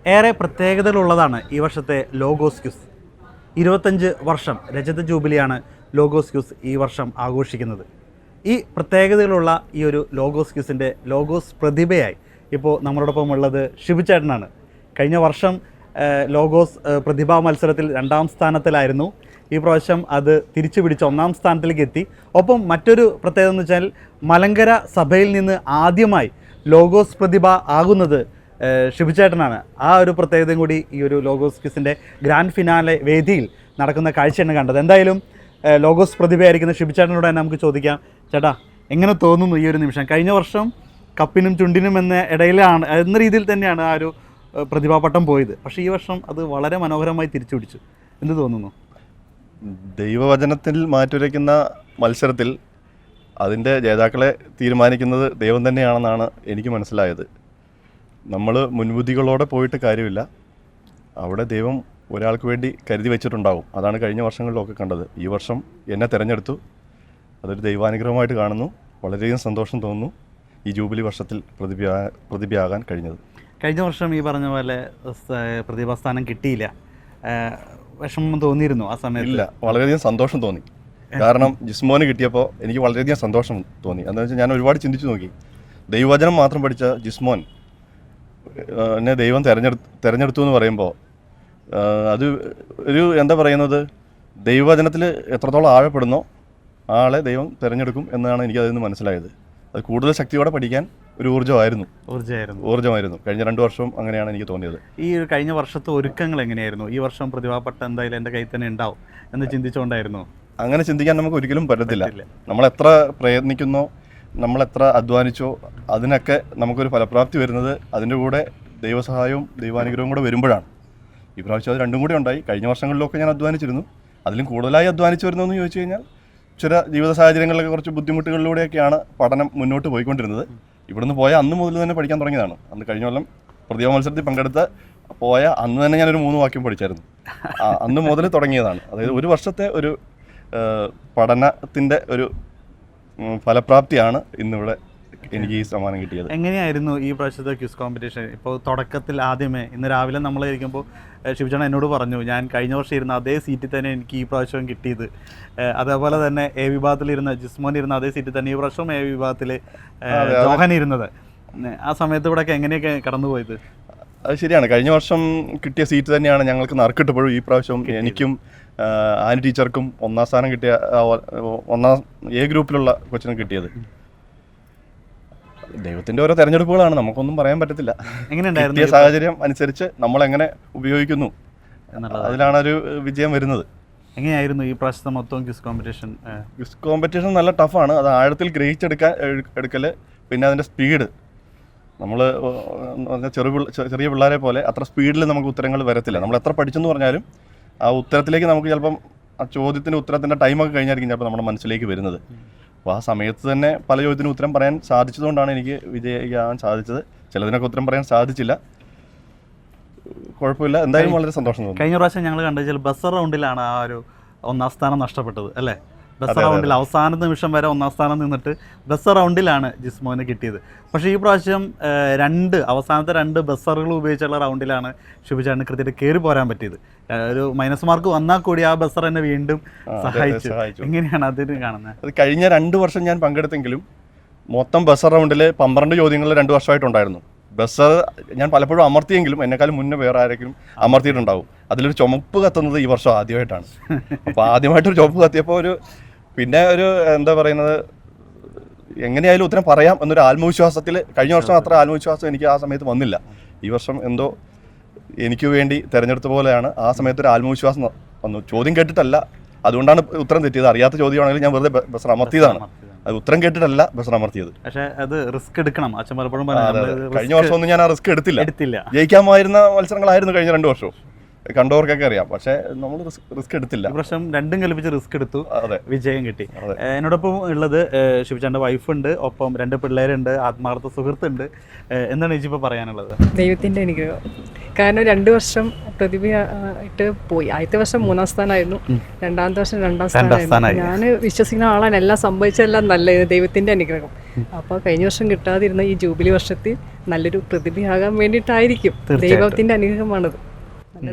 ഏറെ പ്രത്യേകതകളുള്ളതാണ് ഈ വർഷത്തെ ലോഗോസ് ക്യൂസ്. 25 വർഷം രജത ജൂബിലിയാണ് ലോഗോസ് ക്യൂസ് ഈ വർഷം ആഘോഷിക്കുന്നത്. ഈ പ്രത്യേകതകളുള്ള ഈ ഒരു ലോഗോസ് ക്യൂസിൻ്റെ ലോഗോസ് പ്രതിഭയായി ഇപ്പോൾ നമ്മളോടൊപ്പം ഉള്ളത് ഷിബുചേട്ടനാണ്. കഴിഞ്ഞ വർഷം ലോഗോസ് പ്രതിഭാ മത്സരത്തിൽ 2ാം സ്ഥാനത്തിലായിരുന്നു. ഈ പ്രാവശ്യം അത് തിരിച്ചു പിടിച്ച് 1ാം സ്ഥാനത്തിലേക്ക് എത്തി. ഒപ്പം മറ്റൊരു പ്രത്യേകത എന്ന് വെച്ചാൽ മലങ്കര സഭയിൽ നിന്ന് ആദ്യമായി ലോഗോസ് പ്രതിഭ ആകുന്നത് ഷിബുചേട്ടനാണ്. ആ ഒരു പ്രത്യേകതയും കൂടി ഈ ഒരു ലോഗോസ് ക്വിസിൻ്റെ ഗ്രാൻഡ് ഫിനാലെ വേദിയിൽ നടക്കുന്ന കാഴ്ചയാണ് കണ്ടത്. എന്തായാലും ലോഗോസ് പ്രതിഭയായിരിക്കുന്ന ഷിബുചേട്ടനോട് തന്നെ നമുക്ക് ചോദിക്കാം. ചേട്ടാ, എങ്ങനെ തോന്നുന്നു ഈ ഒരു നിമിഷം? കഴിഞ്ഞ വർഷം കപ്പിനും ചുണ്ടിനും എന്ന രീതിയിൽ തന്നെയാണ് ആ ഒരു പ്രതിഭാപട്ടം പോയത്. പക്ഷേ ഈ വർഷം അത് വളരെ മനോഹരമായി തിരിച്ചു പിടിച്ചു. എന്ത് തോന്നുന്നു? ദൈവവചനത്തിൽ മാറ്റുരയ്ക്കുന്ന മത്സരത്തിൽ അതിൻ്റെ ജേതാക്കളെ തീരുമാനിക്കുന്നത് ദൈവം തന്നെയാണെന്നാണ് എനിക്ക് മനസ്സിലായത്. നമ്മൾ മുൻവിധികളോടെ പോയിട്ട് കാര്യമില്ല. അവിടെ ദൈവം ഒരാൾക്ക് വേണ്ടി കരുതി വെച്ചിട്ടുണ്ടാകും. അതാണ് കഴിഞ്ഞ വർഷങ്ങളിലൊക്കെ കണ്ടത്. ഈ വർഷം എന്നെ തിരഞ്ഞെടുത്തു. അതൊരു ദൈവാനുഗ്രഹമായിട്ട് കാണുന്നു. വളരെയധികം സന്തോഷം തോന്നുന്നു ഈ ജൂബിലി വർഷത്തിൽ പ്രതിഭയാകാൻ കഴിഞ്ഞത്. കഴിഞ്ഞ വർഷം ഈ പറഞ്ഞ പോലെ പ്രതിഭാസ്ഥാനം കിട്ടിയില്ല. വിഷമം തോന്നിയിരുന്നു ആ സമയത്ത്? ഇല്ല, വളരെയധികം സന്തോഷം തോന്നി. കാരണം ജിസ്മോന് കിട്ടിയപ്പോൾ എനിക്ക് വളരെയധികം സന്തോഷം തോന്നി. എന്താണെന്ന് വെച്ചാൽ ഞാൻ ഒരുപാട് ചിന്തിച്ചു നോക്കി. ദൈവവചനം മാത്രം പഠിച്ച ജിസ്മോൻ എന്നെ ദൈവം തിരഞ്ഞെടുത്തു എന്ന് പറയുമ്പോൾ അത് ഒരു എന്താ പറയുന്നത്, ദൈവവചനത്തിൽ എത്രത്തോളം ആഴപ്പെടുന്നോ ആളെ ദൈവം തിരഞ്ഞെടുക്കും എന്നാണ് എനിക്ക് അതിൽ നിന്ന് മനസ്സിലായത്. അത് കൂടുതൽ ശക്തിയോടെ പഠിക്കാൻ ഒരു ഊർജ്ജമായിരുന്നു. കഴിഞ്ഞ 2 വർഷവും അങ്ങനെയാണ് എനിക്ക് തോന്നിയത്. ഈ ഒരു കഴിഞ്ഞ വർഷത്തെ ഒരുക്കങ്ങൾ എങ്ങനെയായിരുന്നു? ഈ വർഷം പ്രതിഭാപട്ടം എന്തായാലും എൻ്റെ കയ്യിൽ തന്നെ ഉണ്ടാവും എന്ന് ചിന്തിച്ചുകൊണ്ടായിരുന്നു? അങ്ങനെ ചിന്തിക്കാൻ നമുക്ക് ഒരിക്കലും പറ്റത്തില്ല. നമ്മളെത്ര പ്രയത്നിക്കുന്നോ, നമ്മളെത്ര അധ്വാനിച്ചോ, അതിനൊക്കെ നമുക്കൊരു ഫലപ്രാപ്തി വരുന്നത് അതിൻ്റെ കൂടെ ദൈവസഹായവും ദൈവാനുഗ്രഹവും കൂടെ വരുമ്പോഴാണ്. ഈ പ്രാവശ്യം അത് രണ്ടും കൂടി ഉണ്ടായി. കഴിഞ്ഞ വർഷങ്ങളിലൊക്കെ ഞാൻ അധ്വാനിച്ചിരുന്നു. അതിലും കൂടുതലായി അധ്വാനിച്ചു വരുന്നതെന്ന് ചോദിച്ചു കഴിഞ്ഞാൽ ചില ജീവിത സാഹചര്യങ്ങളിലൊക്കെ കുറച്ച് ബുദ്ധിമുട്ടുകളിലൂടെയൊക്കെയാണ് പഠനം മുന്നോട്ട് പോയിക്കൊണ്ടിരുന്നത്. ഇവിടുന്ന് പോയ അന്ന് മുതൽ തന്നെ പഠിക്കാൻ തുടങ്ങിയതാണ്. അന്ന് കഴിഞ്ഞ കൊല്ലം പ്രതിഭാ മത്സരത്തിൽ പങ്കെടുത്ത് പോയ അന്ന് തന്നെ ഞാനൊരു 3 വാക്യം പഠിച്ചായിരുന്നു. അന്ന് മുതൽ തുടങ്ങിയതാണ്. അതായത് ഒരു വർഷത്തെ ഒരു പഠനത്തിൻ്റെ ഒരു ഫലപ്രാപ്തിയാണ് ഇന്നിവിടെ എനിക്ക് ഈ സമ്മാനം കിട്ടിയത്. എങ്ങനെയായിരുന്നു ഈ പ്രാവശ്യത്തെ ക്വിസ് കോമ്പറ്റീഷൻ? ഇപ്പോൾ തുടക്കത്തിൽ ആദ്യമേ ഇന്ന് രാവിലെ നമ്മൾ ഇരിക്കുമ്പോൾ ഷിബുചേട്ടൻ എന്നോട് പറഞ്ഞു, ഞാൻ കഴിഞ്ഞ വർഷം ഇരുന്ന അതേ സീറ്റിൽ തന്നെ എനിക്ക് ഈ പ്രാവശ്യം കിട്ടിയത്. അതേപോലെ തന്നെ എ വിഭാഗത്തിലിരുന്ന ജിസ്മോൻ ഇരുന്ന അതേ സീറ്റിൽ തന്നെ ഈ പ്രാവശ്യം എ വിഭാഗത്തിൽ ജോഹൻ ഇരുന്നത്. ആ സമയത്ത് ഇവിടെയൊക്കെ എങ്ങനെയൊക്കെ കടന്നുപോയത്? അത് ശരിയാണ്. കഴിഞ്ഞ വർഷം കിട്ടിയ സീറ്റ് തന്നെയാണ് ഞങ്ങൾക്ക് നറുക്കിട്ടപ്പോഴും ഈ പ്രാവശ്യം എനിക്കും ആനി ടീച്ചർക്കും 1ാം സ്ഥാനം കിട്ടിയ 1ാം എ ഗ്രൂപ്പിലുള്ള കൊച്ചിനും കിട്ടിയത്. ദൈവത്തിൻ്റെ ഓരോ തെരഞ്ഞെടുപ്പുകളാണ്, നമുക്കൊന്നും പറയാൻ പറ്റത്തില്ല. കിട്ടിയ സാഹചര്യം അനുസരിച്ച് നമ്മളെങ്ങനെ ഉപയോഗിക്കുന്നു അതിലാണ് ഒരു വിജയം വരുന്നത്. എങ്ങനെയായിരുന്നു ഈ പ്രാവശ്യത്തെ മൊത്തം ക്വിസ് കോമ്പറ്റീഷൻ? ക്വിസ് കോമ്പറ്റീഷൻ നല്ല ടഫാണ്. അത് ആഴത്തിൽ ഗ്രഹിച്ചെടുക്കൽ, പിന്നെ അതിൻ്റെ സ്പീഡ്. നമ്മൾ ചെറിയ പിള്ളേരെ പോലെ അത്ര സ്പീഡിൽ നമുക്ക് ഉത്തരങ്ങൾ വരത്തില്ല. നമ്മൾ എത്ര പഠിച്ചെന്ന് പറഞ്ഞാലും ആ ഉത്തരത്തിലേക്ക് നമുക്ക് ചിലപ്പം ആ ഉത്തരത്തിൻ്റെ ടൈമൊക്കെ കഴിഞ്ഞായിരിക്കും ചിലപ്പോൾ നമ്മുടെ മനസ്സിലേക്ക് വരുന്നത്. അപ്പോൾ ആ സമയത്ത് തന്നെ പല ചോദ്യത്തിനും ഉത്തരം പറയാൻ സാധിച്ചതുകൊണ്ടാണ് എനിക്ക് വിജയിക്കാൻ സാധിച്ചത്. ചിലതിനൊക്കെ ഉത്തരം പറയാൻ സാധിച്ചില്ല. കുഴപ്പമില്ല, എന്തായാലും വളരെ സന്തോഷം തോന്നുന്നു. കഴിഞ്ഞ പ്രാവശ്യം ഞങ്ങൾ കണ്ടുവെച്ചാൽ ബസർ റൗണ്ടിലാണ് ആ ഒരു 1ാം സ്ഥാനം നഷ്ടപ്പെട്ടത് അല്ലേ? ബസർ റൗണ്ടിൽ അവസാന നിമിഷം വരെ 1ാം സ്ഥാനം നിന്നിട്ട് ബസർ റൗണ്ടിലാണ് ജിസ്മോന് കിട്ടിയത്. പക്ഷേ ഈ പ്രാവശ്യം അവസാനത്തെ 2 ബസറുകൾ ഉപയോഗിച്ചുള്ള റൗണ്ടിലാണ് ഷിബുചേട്ടന് കൃത്യമായിട്ട് കയറി പോരാൻ പറ്റിയത്. ഒരു മൈനസ് മാർക്ക് വന്നാൽ കൂടി ആ ബസർ എന്നെ വീണ്ടും സഹായിച്ചു. എങ്ങനെയാണ് അതിന് കാണുന്നത്? അത് കഴിഞ്ഞ 2 വർഷം ഞാൻ പങ്കെടുത്തെങ്കിലും മൊത്തം ബസർ റൗണ്ടിൽ 12 ചോദ്യങ്ങൾ 2 വർഷമായിട്ടുണ്ടായിരുന്നു. ബസർ ഞാൻ പലപ്പോഴും അമർത്തിയെങ്കിലും എന്നെക്കാളും മുന്നേ വേറെ ആരെങ്കിലും അമർത്തിയിട്ടുണ്ടാവും. അതിലൊരു ചുമപ്പ് കത്തുന്നത് ഈ വർഷം ആദ്യമായിട്ടാണ്. അപ്പോൾ ആദ്യമായിട്ടൊരു ചുമപ്പ് കത്തിയപ്പോൾ പിന്നെ ഒരു എന്താ പറയുന്നത്, എങ്ങനെയായാലും ഉത്തരം പറയാം എന്നൊരു ആത്മവിശ്വാസത്തിൽ. കഴിഞ്ഞ വർഷം അത്ര ആത്മവിശ്വാസം എനിക്ക് ആ സമയത്ത് വന്നില്ല. ഈ വർഷം എന്തോ എനിക്ക് വേണ്ടി തിരഞ്ഞെടുത്ത പോലെയാണ്. ആ സമയത്ത് ഒരു ആത്മവിശ്വാസം വന്നു. ചോദ്യം കേട്ടിട്ടല്ല, അതുകൊണ്ടാണ് ഉത്തരം തെറ്റിയത്. അറിയാത്ത ചോദ്യമാണെങ്കിൽ ഞാൻ വെറുതെ ബസർ അമർത്തിയതാണ്. അത് ഉത്തരം കേട്ടിട്ടല്ല ബസർ അമർത്തിയത്. പക്ഷേ അത് റിസ്ക് എടുക്കണം. അച്ഛൻ പലപ്പോഴും കഴിഞ്ഞ വർഷം ഒന്നും ഞാൻ ആ റിസ്ക് എടുത്തില്ല. ജയിക്കാമായിരുന്ന മത്സരങ്ങളായിരുന്നു കഴിഞ്ഞ 2 വർഷവും. കണ്ടവർക്കൊക്കെ അറിയാം. പക്ഷേ നമ്മൾ റിസ്ക് എടുത്തില്ല. പ്രശ്നം രണ്ടും കൽപ്പിച്ച് റിസ്ക് എടുത്തു, വിജയം കിട്ടി. എന്നോടൊപ്പം ഉള്ളത് ഷിബുചേട്ടൻ്റെ വൈഫുണ്ട്, ഒപ്പം 2 പിള്ളേരുണ്ട്, ആത്മാർത്ഥ സുഹൃത്തുണ്ട്. എന്താണ് ചേച്ചി ഇപ്പോൾ പറയാനുള്ളത്? ദൈവത്തിൻ്റെ അനുഗ്രഹം. കാരണം 2 വർഷം പ്രതിഭയായിട്ട് പോയി. ആദ്യത്തെ വർഷം 3-ാം സ്ഥാനമായിരുന്നു, രണ്ടാമത്തെ വർഷം 2-ാം സ്ഥാനമായിരുന്നു. ഞാൻ വിശ്വസിക്കുന്ന ആളാണ്, എല്ലാം സംഭവിച്ചെല്ലാം നല്ലത് ദൈവത്തിൻ്റെ അനുഗ്രഹം. അപ്പോൾ കഴിഞ്ഞ വർഷം കിട്ടാതിരുന്ന ഈ ജൂബിലി വർഷത്തിൽ നല്ലൊരു പ്രതിഭയാകാൻ വേണ്ടിയിട്ടായിരിക്കും, ദൈവത്തിൻ്റെ അനുഗ്രഹമാണത്.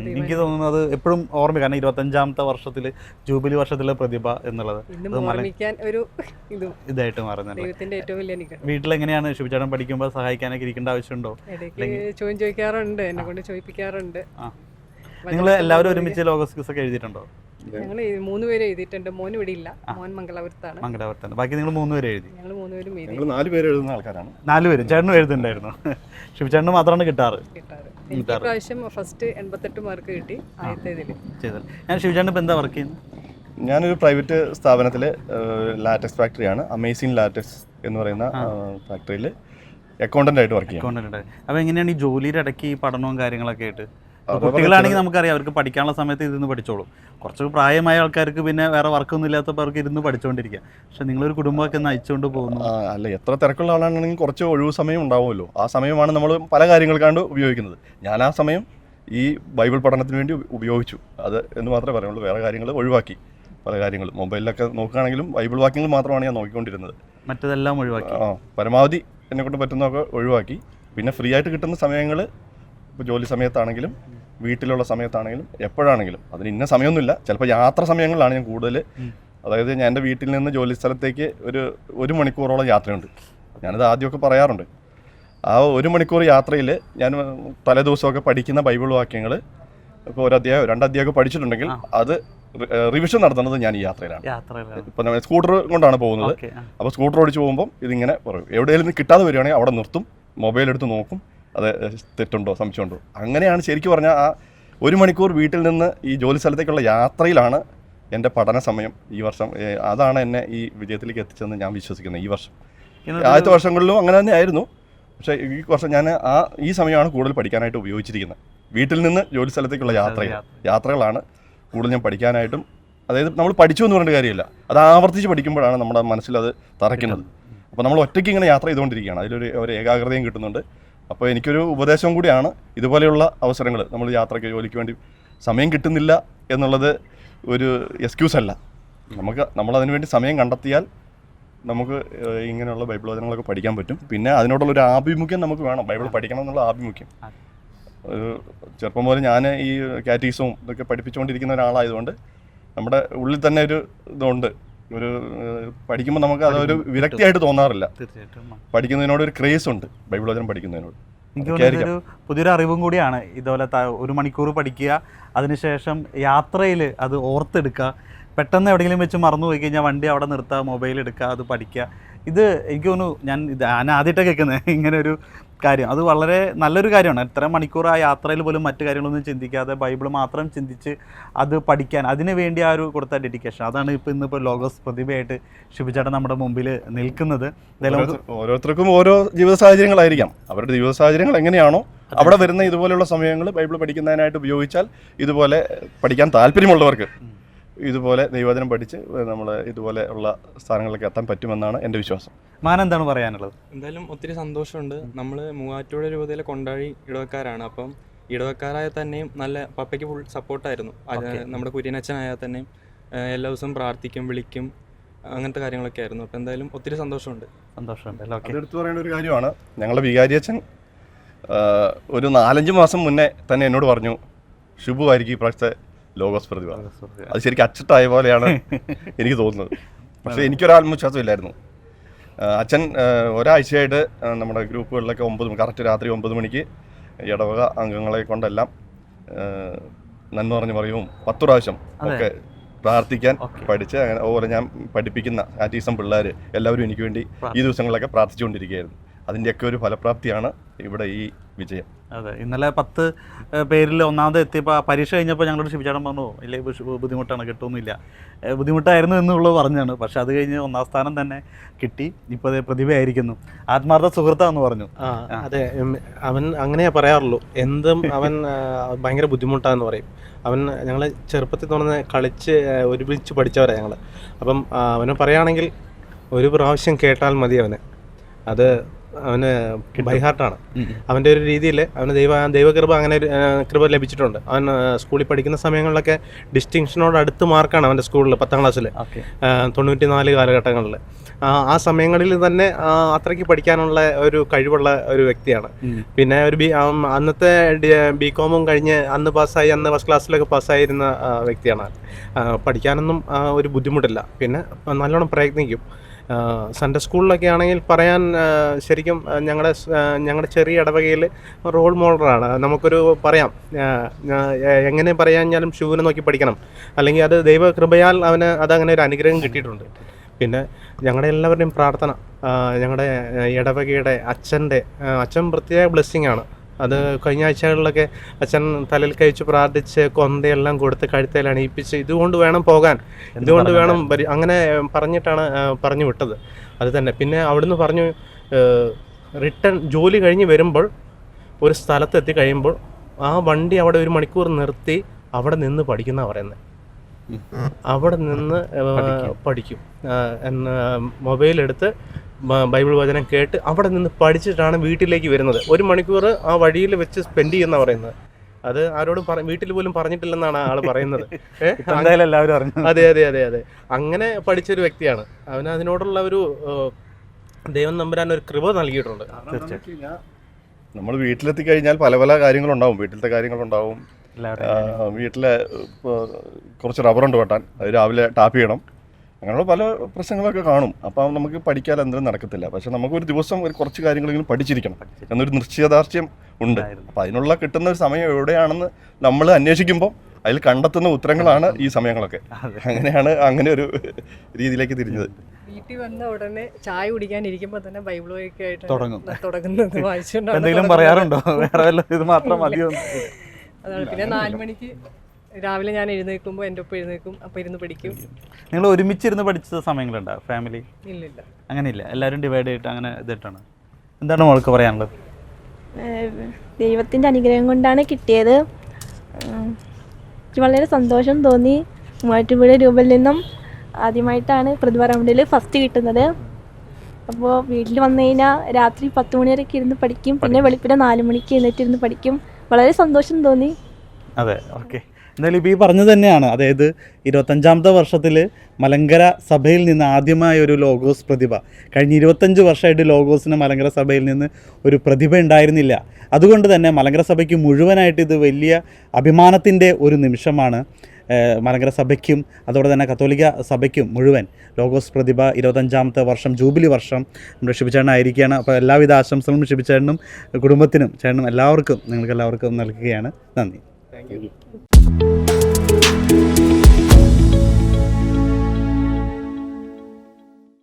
എനിക്ക് തോന്നുന്നത് എപ്പോഴും ഓർമ്മ, കാരണം 25ാമത്തെ വർഷത്തിൽ ജൂബിലി വർഷത്തിലെ പ്രതിഭ എന്നുള്ളത് ഒരു ഇതായിട്ട് മാറുന്നത്. ദൈവത്തിന്റെ ഏറ്റവും വലിയ അനുഗ്രഹം. വീട്ടിലെങ്ങനെയാണ് ശുഭിചേട്ടൻ പഠിക്കുമ്പോൾ സഹായിക്കാനൊക്കെ ഇരിക്കേണ്ട ആവശ്യമുണ്ടോ? ചോദ്യം ചോദിക്കാറുണ്ട്, എന്നെ കൊണ്ട് ചോദിപ്പിക്കാറുണ്ട്. നിങ്ങൾ എല്ലാവരും ഒരുമിച്ച് ലോഗോസ് ക്യൂസ് ഒക്കെ എഴുതിയിട്ടുണ്ടോ? ഞങ്ങൾ 3 പേര് എഴുതിയിട്ടുണ്ട്. മോൻ ഇവിടെ ഇല്ല, മോൻ മംഗലാപുരത്താണ്. ബാക്കി നിങ്ങൾ 3 പേര് എഴുതി? ഞങ്ങൾ 3 പേരും എഴുതി. 4 പേര് എഴുതുന്ന ആൾക്കാരാണ്. 4 പേരും. ചേട്ടനും എഴുതുന്നുണ്ടായിരുന്നു? ശിവചേട്ടന് മാത്രമാണ് കിട്ടാറ്. എനിക്ക് പ്രാവശ്യം ഫസ്റ്റ് 88 മാർക്ക് കിട്ടി ആദ്യത്തേതിൽ. ഞാൻ ശിവചേട്ടൻ ഇപ്പം എന്താ വർക്ക് ചെയ്യുന്നത്? ഞാനൊരു പ്രൈവറ്റ് സ്ഥാപനത്തിൽ ലാറ്റക്സ് ഫാക്ടറിയാണ്, അമേസിങ് ലാറ്റക്സ് എന്ന് പറയുന്ന ഫാക്ടറിയിൽ അക്കൗണ്ടന്റ് ആയിട്ട് വർക്ക് ചെയ്യുന്നത്. അപ്പോൾ എങ്ങനെയാണ് ഈ ജോലിയുടെ ഇടയ്ക്ക് ഈ പഠനവും കാര്യങ്ങളൊക്കെ ആയിട്ട്? കുട്ടികളാണെങ്കിൽ നമുക്കറിയാം, അവർക്ക് പഠിക്കാനുള്ള സമയത്ത് ഇരുന്ന് പഠിച്ചോളും. കുറച്ച് പ്രായമായ ആൾക്കാർക്ക് പിന്നെ വേറെ വർക്കൊന്നും ഇല്ലാത്തപ്പോൾ അവർക്ക് ഇരുന്ന് പഠിച്ചുകൊണ്ടിരിക്കുക. പക്ഷെ നിങ്ങളൊരു കുടുംബമൊക്കെ നയിച്ചുകൊണ്ട് പോകുന്നു. അല്ല, എത്ര തിരക്കുള്ള ആളാണെങ്കിൽ കുറച്ച് ഒഴിവ് സമയം ഉണ്ടാവുമല്ലോ. ആ സമയമാണ് നമ്മൾ പല കാര്യങ്ങൾക്കാണ്ട് ഉപയോഗിക്കുന്നത്. ഞാൻ ആ സമയം ഈ ബൈബിൾ പഠനത്തിന് വേണ്ടി ഉപയോഗിച്ചു, അത് എന്ന് മാത്രമേ പറയുള്ളൂ. വേറെ കാര്യങ്ങൾ ഒഴിവാക്കി. പല കാര്യങ്ങൾ മൊബൈലിലൊക്കെ നോക്കുകയാണെങ്കിലും ബൈബിൾ വാക്യങ്ങൾ മാത്രമാണ് ഞാൻ നോക്കിക്കൊണ്ടിരുന്നത്. മറ്റതെല്ലാം ഒഴിവാക്കി. പരമാവധി എന്നെക്കൊണ്ട് പറ്റുന്നതൊക്കെ ഒഴിവാക്കി. പിന്നെ ഫ്രീ ആയിട്ട് കിട്ടുന്ന സമയങ്ങൾ, ഇപ്പോൾ ജോലി സമയത്താണെങ്കിലും വീട്ടിലുള്ള സമയത്താണെങ്കിലും എപ്പോഴാണെങ്കിലും, അതിന് ഇന്ന സമയമൊന്നുമില്ല. ചിലപ്പോൾ യാത്ര സമയങ്ങളിലാണ് ഞാൻ കൂടുതൽ, അതായത് ഞാൻ എൻ്റെ വീട്ടിൽ നിന്ന് ജോലി സ്ഥലത്തേക്ക് ഒരു മണിക്കൂറോളം യാത്രയുണ്ട്. ഞാനത് ആദ്യമൊക്കെ പറയാറുണ്ട്. ആ 1 മണിക്കൂർ യാത്രയിൽ ഞാൻ തലേദിവസമൊക്കെ പഠിക്കുന്ന ബൈബിൾ വാക്യങ്ങൾ, ഇപ്പോൾ 1 അധ്യായം 2 അധ്യായമൊക്കെ പഠിച്ചിട്ടുണ്ടെങ്കിൽ അത് റിവിഷൻ നടത്തുന്നത് ഞാൻ ഈ യാത്രയിലാണ്. ഇപ്പം നമ്മൾ സ്കൂട്ടർ കൊണ്ടാണ് പോകുന്നത്. അപ്പോൾ സ്കൂട്ടർ ഓടിച്ച് പോകുമ്പം ഇതിങ്ങനെ പറയും. എവിടെയെങ്കിലും കിട്ടാതെ വരികയാണെങ്കിൽ അവിടെ നിർത്തും, മൊബൈൽ എടുത്ത് നോക്കും, അത് തെറ്റുണ്ടോ സംശയമുണ്ടോ. അങ്ങനെയാണ് ശരിക്കും പറഞ്ഞാൽ ആ 1 മണിക്കൂർ വീട്ടിൽ നിന്ന് ഈ ജോലി സ്ഥലത്തേക്കുള്ള യാത്രയിലാണ് എൻ്റെ പഠന സമയം ഈ വർഷം. അതാണ് എന്നെ ഈ വിജയത്തിലേക്ക് എത്തിച്ചതെന്ന് ഞാൻ വിശ്വസിക്കുന്നത്. ഈ വർഷം, ആദ്യത്തെ വർഷങ്ങളിലും അങ്ങനെ തന്നെ ആയിരുന്നു. പക്ഷേ ഈ വർഷം ഞാൻ ഈ സമയമാണ് കൂടുതൽ പഠിക്കാനായിട്ട് ഉപയോഗിച്ചിരിക്കുന്നത്. വീട്ടിൽ നിന്ന് ജോലി സ്ഥലത്തേക്കുള്ള യാത്രകളാണ് കൂടുതൽ ഞാൻ പഠിക്കാനായിട്ടും. അതായത് നമ്മൾ പഠിച്ചു എന്ന് പറഞ്ഞ കാര്യമില്ല, അത് ആവർത്തിച്ച് പഠിക്കുമ്പോഴാണ് നമ്മുടെ മനസ്സിലത് തറയ്ക്കുന്നത്. അപ്പോൾ നമ്മൾ ഒറ്റയ്ക്ക് ഇങ്ങനെ യാത്ര ചെയ്തുകൊണ്ടിരിക്കുകയാണ്, അതിലൊരു ഏകാഗ്രതയും കിട്ടുന്നുണ്ട്. അപ്പോൾ എനിക്കൊരു ഉപദേശം കൂടിയാണ്, ഇതുപോലെയുള്ള അവസരങ്ങൾ നമ്മൾ യാത്രയ്ക്ക് ജോലിക്ക് വേണ്ടി സമയം കിട്ടുന്നില്ല എന്നുള്ളത് ഒരു എക്സ്ക്യൂസ് അല്ല. നമ്മളതിനു വേണ്ടി സമയം കണ്ടെത്തിയാൽ നമുക്ക് ഇങ്ങനെയുള്ള ബൈബിൾ വചനങ്ങളൊക്കെ പഠിക്കാൻ പറ്റും. പിന്നെ അതിനോടുള്ളൊരു ആഭിമുഖ്യം നമുക്ക് വേണം, ബൈബിൾ പഠിക്കണം എന്നുള്ള ആഭിമുഖ്യം. ചെറുപ്പം മുതൽ ഞാൻ ഈ കാറ്റീസവും ഇതൊക്കെ പഠിപ്പിച്ചുകൊണ്ടിരിക്കുന്ന ഒരാളായതുകൊണ്ട് നമ്മുടെ ഉള്ളിൽ തന്നെ ഒരു ഇതുണ്ട്. പഠിക്കുമ്പോൾ നമുക്ക് അതൊരു വിരക്തിയായിട്ട് തോന്നാറില്ല. പഠിക്കുന്നതിനോട് ഒരു ക്രേസ് ഉണ്ട്, ബൈബിൾ വചനം പഠിക്കുന്നതിനോട്. എനിക്ക് തോന്നുന്നൊരു പുതിയൊരു അറിവും കൂടിയാണ്. ഇതുപോലെ 1 മണിക്കൂർ പഠിക്കുക, അതിനുശേഷം യാത്രയിൽ അത് ഓർത്തെടുക്കുക. പെട്ടെന്ന് എവിടെയെങ്കിലും വെച്ച് മറന്നു പോയി കഴിഞ്ഞാൽ വണ്ടി അവിടെ നിർത്തുക, മൊബൈൽ എടുക്കുക, അത് പഠിക്കുക. ഇത് എനിക്ക് തോന്നുന്നു ഞാൻ ആദ്യമായിട്ടാണ് കേൾക്കുന്നത് ഇങ്ങനെ ഒരു കാര്യം. അത് വളരെ നല്ലൊരു കാര്യമാണ്. ഇത്ര മണിക്കൂർ ആ യാത്രയിൽ പോലും മറ്റു കാര്യങ്ങളൊന്നും ചിന്തിക്കാതെ ബൈബിൾ മാത്രം ചിന്തിച്ച് അത് പഠിക്കാൻ, അതിന് വേണ്ടി ആ ഒരു കൊടുത്ത ഡെഡിക്കേഷൻ, അതാണ് ഇന്നിപ്പോൾ ലോഗോസ് പ്രതിഭയായിട്ട് ശിവചേട്ടൻ നമ്മുടെ മുമ്പിൽ നിൽക്കുന്നത്. ഓരോരുത്തർക്കും ഓരോ ജീവിത സാഹചര്യങ്ങളായിരിക്കാം. അവരുടെ ജീവിത സാഹചര്യങ്ങൾ എങ്ങനെയാണോ അവിടെ വരുന്ന ഇതുപോലെയുള്ള സമയങ്ങൾ ബൈബിൾ പഠിക്കുന്നതിനായിട്ട് ഉപയോഗിച്ചാൽ, ഇതുപോലെ പഠിക്കാൻ താല്പര്യമുള്ളവർക്ക് ഇതുപോലെ ദൈവവചനം പഠിച്ച് നമ്മൾ ഇതുപോലെ ഉള്ള സ്ഥാനങ്ങളിലേക്ക് എത്താൻ പറ്റുമെന്നാണ് എൻ്റെ വിശ്വാസം. മാനെന്താണ് പറയാനുള്ളത്? എന്തായാലും ഒത്തിരി സന്തോഷമുണ്ട്. നമ്മൾ മൂവാറ്റുപുഴ രൂപതയിലെ കൊണ്ടാഴി ഇടവക്കാരാണ്. അപ്പം ഇടവക്കാരായ തന്നെയും നല്ല പപ്പയ്ക്ക് ഫുൾ സപ്പോർട്ടായിരുന്നു. നമ്മുടെ കുര്യനച്ഛനായാൽ തന്നെയും എല്ലാ ദിവസവും പ്രാർത്ഥിക്കും, വിളിക്കും, അങ്ങനത്തെ കാര്യങ്ങളൊക്കെ ആയിരുന്നു. അപ്പം എന്തായാലും ഒത്തിരി സന്തോഷമുണ്ട്. അതെടുത്ത് പറയേണ്ട ഒരു കാര്യമാണ്. ഞങ്ങളുടെ വികാരിയച്ഛൻ ഒരു 4-5 മാസം മുന്നേ തന്നെ എന്നോട് പറഞ്ഞു, ഷിബു ആയിരിക്കും ഇപ്രാവശ്യത്തെ ലോഗോസ് പ്രതിഭ. അത് ശരിക്കും അച്ചട്ടായ പോലെയാണ് എനിക്ക് തോന്നുന്നത്. പക്ഷേ എനിക്കൊരു ആത്മവിശ്വാസം ഇല്ലായിരുന്നു. അച്ഛൻ ഒരാഴ്ചയായിട്ട് നമ്മുടെ ഗ്രൂപ്പുകളിലൊക്കെ കറക്റ്റ് രാത്രി 9 മണിക്ക് ഇടവക അംഗങ്ങളെ കൊണ്ടെല്ലാം നന്മ പറഞ്ഞ് പറയുവും 10 പ്രാവശ്യം ഒക്കെ പ്രാർത്ഥിക്കാൻ പഠിച്ച്, അങ്ങനെ അതുപോലെ ഞാൻ പഠിപ്പിക്കുന്ന കാറ്റീസം പിള്ളേർ എല്ലാവരും എനിക്ക് വേണ്ടി ഈ ദിവസങ്ങളിലൊക്കെ പ്രാർത്ഥിച്ചുകൊണ്ടിരിക്കുകയായിരുന്നു. അതിൻ്റെയൊക്കെ ഒരു ഫലപ്രാപ്തിയാണ് ഇവിടെ ഈ വിജയം. അതെ, ഇന്നലെ 10 പേരിൽ ഒന്നാമത് എത്തിയപ്പോൾ പരീക്ഷ കഴിഞ്ഞപ്പോൾ ഞങ്ങളോട് ശിവചേട്ടൻ പറഞ്ഞു, ഇല്ലേ ബുദ്ധിമുട്ടാണ്, കിട്ടുമൊന്നുമില്ല, ബുദ്ധിമുട്ടായിരുന്നു എന്നുള്ളത് പറഞ്ഞാണ്. പക്ഷെ അത് കഴിഞ്ഞ് 1-ാം സ്ഥാനം തന്നെ കിട്ടി. ഇപ്പോൾ അതേ പ്രതിഭയായിരിക്കുന്നു. ആത്മാർത്ഥ സുഹൃത്താന്ന് പറഞ്ഞു. അതെ, അവൻ അങ്ങനെയാ പറയാറുള്ളൂ. എന്തും അവൻ ഭയങ്കര ബുദ്ധിമുട്ടാന്ന് പറയും. അവൻ ഞങ്ങൾ ചെറുപ്പത്തിൽ തുടർന്ന് കളിച്ച് ഒരുമിച്ച് പഠിച്ചവരാണ് ഞങ്ങൾ. അപ്പം അവന് പറയുകയാണെങ്കിൽ 1 പ്രാവശ്യം കേട്ടാൽ മതി അവന്. അത് അവന് ബൈഹാർട്ടാണ്. അവൻ്റെ ഒരു രീതിയിൽ അവന് ദൈവകൃപ അങ്ങനെ ഒരു കൃപ ലഭിച്ചിട്ടുണ്ട്. അവൻ സ്കൂളിൽ പഠിക്കുന്ന സമയങ്ങളിലൊക്കെ ഡിസ്റ്റിങ്ഷനോട് അടുത്ത് മാർക്കാണ് അവൻ്റെ സ്കൂളിൽ 10ാം ക്ലാസ്സിൽ 94 കാലഘട്ടങ്ങളിൽ. ആ സമയങ്ങളിൽ തന്നെ അത്രയ്ക്ക് പഠിക്കാനുള്ള ഒരു കഴിവുള്ള ഒരു വ്യക്തിയാണ്. പിന്നെ ഒരു അന്നത്തെ ബികോമും കഴിഞ്ഞ് അന്ന് പാസ്സായി, അന്ന് ഫസ്റ്റ് ക്ലാസ്സിലൊക്കെ പാസ്സായിരുന്ന വ്യക്തിയാണ്. പഠിക്കാനൊന്നും ഒരു ബുദ്ധിമുട്ടില്ല, പിന്നെ നല്ലോണം പ്രയത്നിക്കും. സൺഡേ സ്കൂളിലൊക്കെ ആണെങ്കിൽ പറയാൻ ശരിക്കും ഞങ്ങളുടെ ചെറിയ ഇടവകയിൽ റോൾ മോഡലാണ്. നമുക്കൊരു പറയാം, എങ്ങനെ പറയാഞ്ഞാലും ഷൂവിനെ നോക്കി പഠിക്കണം, അല്ലെങ്കിൽ അത് ദൈവകൃപയാൽ അവന് അതങ്ങനെ ഒരു അനുഗ്രഹം കിട്ടിയിട്ടുണ്ട്. പിന്നെ ഞങ്ങളുടെ എല്ലാവരുടെയും പ്രാർത്ഥന, ഞങ്ങളുടെ ഇടവകയുടെ അച്ഛൻ പ്രത്യേക ബ്ലെസ്സിങ് ആണ്. അത് കഴിഞ്ഞ ആഴ്ചകളിലൊക്കെ അച്ഛൻ തലയിൽ കഴിച്ച് പ്രാർത്ഥിച്ച് കൊന്തയെല്ലാം കൊടുത്ത് കഴുത്തേൽ അണിയിപ്പിച്ച് ഇതുകൊണ്ട് വേണം പോകാൻ, ഇതുകൊണ്ട് വേണം അങ്ങനെ പറഞ്ഞിട്ടാണ് പറഞ്ഞു വിട്ടത്. അത് തന്നെ. പിന്നെ അവിടുന്ന് പറഞ്ഞു റിട്ടേൺ ജോലി കഴിഞ്ഞ് വരുമ്പോൾ ഒരു സ്ഥലത്തെത്തി കഴിയുമ്പോൾ ആ വണ്ടി അവിടെ 1 മണിക്കൂർ നിർത്തി അവിടെ നിന്ന് പഠിക്കുന്ന പറയുന്നത്. അവിടെ നിന്ന് പഠിക്കും. മൊബൈലെടുത്ത് ബൈബിൾ വചനം കേട്ട് അവിടെ നിന്ന് പഠിച്ചിട്ടാണ് വീട്ടിലേക്ക് വരുന്നത്. 1 മണിക്കൂർ ആ വഴിയിൽ വെച്ച് സ്പെൻഡ് ചെയ്യുന്ന പറയുന്നത്. അത് ആരോടും വീട്ടിൽ പോലും പറഞ്ഞിട്ടില്ലെന്നാണ് ആൾ പറയുന്നത്. അതെ അതെ അതെ അതെ അങ്ങനെ പഠിച്ചൊരു വ്യക്തിയാണ്. അവന് അതിനോടുള്ള ഒരു ദൈവം നമ്പുരാൻ ഒരു കൃപ നൽകിയിട്ടുണ്ട്. നമ്മൾ വീട്ടിലെത്തി കഴിഞ്ഞാൽ പല പല കാര്യങ്ങളുണ്ടാവും. വീട്ടിലത്തെ കാര്യങ്ങളുണ്ടാവും. വീട്ടിലെ കുറച്ച് റബ്ബറുണ്ട് വെട്ടാൻ, അത് രാവിലെ ടാപ്പ് ചെയ്യണം, അങ്ങനെയുള്ള പല പ്രശ്നങ്ങളൊക്കെ കാണും. അപ്പം നമുക്ക് പഠിക്കാൻ എന്തെങ്കിലും നടക്കത്തില്ല. പക്ഷെ നമുക്കൊരു ദിവസം കുറച്ച് കാര്യങ്ങളെങ്കിലും പഠിച്ചിരിക്കണം എന്നൊരു നിശ്ചയദാർഢ്യം ഉണ്ട്. അപ്പം അതിനുള്ള കിട്ടുന്ന ഒരു സമയം എവിടെയാണെന്ന് നമ്മൾ അന്വേഷിക്കുമ്പോൾ അതിൽ കണ്ടെത്തുന്ന ഉത്തരങ്ങളാണ് ഈ സമയങ്ങളൊക്കെ. അങ്ങനെയാണ് അങ്ങനെ ഒരു രീതിയിലേക്ക് തിരിഞ്ഞത്. വീട്ടിൽ വന്ന ഉടനെ ചായ കുടിക്കാൻ ഇരിക്കുമ്പോൾ തന്നെ ബൈബിൾ വായിക്കായിട്ട് തുടങ്ങുന്നത് വായിച്ചുകൊണ്ട് പറയാറുണ്ടോ? വേറെ ഇത് മാത്രം മതിയോ? അതാണ്. പിന്നെ 4 മണിക്ക് രാവിലെ ഞാൻ എഴുന്നേൽക്കുമ്പോൾ എൻ്റെ ഒപ്പം എഴുന്നേൽക്കും, അപ്പോൾ ഇരുന്ന് പഠിക്കും. നിങ്ങൾ ഒരുമിച്ചിരുന്ന് പഠിച്ച സമയങ്ങളുണ്ടോ ഫാമിലി? ഇല്ലില്ല, അങ്ങനെയില്ല, എല്ലാവരും ഡിവൈഡ് ചെയ്തിട്ട് അങ്ങനെ ഇതിട്ടാണ്. എന്താണ് മോൾക്ക് പറയാനുള്ളത്? ദൈവത്തിൻ്റെ അനുഗ്രഹം കൊണ്ടാണ് കിട്ടിയത്. വളരെ സന്തോഷം തോന്നി. 3000 രൂപയിൽ നിന്നും ആദ്യമായിട്ടാണ് പ്രതിഭ റൗണ്ടിൽ ഫസ്റ്റ് കിട്ടുന്നത്. അപ്പോൾ വീട്ടിൽ വന്നു കഴിഞ്ഞാൽ രാത്രി 10 മണി വരെയൊക്കെ ഇരുന്ന് പഠിക്കും. പിന്നെ വെളുപ്പിനെ 4 മണിക്ക് എഴുന്നേറ്റിരുന്ന് പഠിക്കും. വളരെ സന്തോഷം തോന്നി. അതെ, ഓക്കെ. എന്തായാലും ഇപ്പോൾ ഈ പറഞ്ഞത് തന്നെയാണ്. അതായത് 25ാമത്തെ വർഷത്തിൽ മലങ്കര സഭയിൽ നിന്ന് ആദ്യമായ ഒരു ലോഗോസ് പ്രതിഭ. കഴിഞ്ഞ 25 വർഷമായിട്ട് ലോഗോസിന് മലങ്കര സഭയിൽ നിന്ന് ഒരു പ്രതിഭ ഉണ്ടായിരുന്നില്ല. അതുകൊണ്ട് തന്നെ മലങ്കര സഭയ്ക്ക് മുഴുവനായിട്ട് ഇത് വലിയ അഭിമാനത്തിൻ്റെ ഒരു നിമിഷമാണ്. മലങ്കര സഭയ്ക്കും അതോടെ തന്നെ കത്തോലിക്ക സഭയ്ക്കും മുഴുവൻ ലോഗോസ് പ്രതിഭ 25ാമത്തെ വർഷം ജൂബിലി വർഷം നമ്മുടെ ഷിബിച്ചേട്ടനായിരിക്കുകയാണ്. അപ്പോൾ എല്ലാവിധ ആശംസകളും ഷിബിച്ചേട്ടനും കുടുംബത്തിനും ചേട്ടനും എല്ലാവർക്കും നിങ്ങൾക്ക് എല്ലാവർക്കും നൽകുകയാണ്. നന്ദി. Thank you.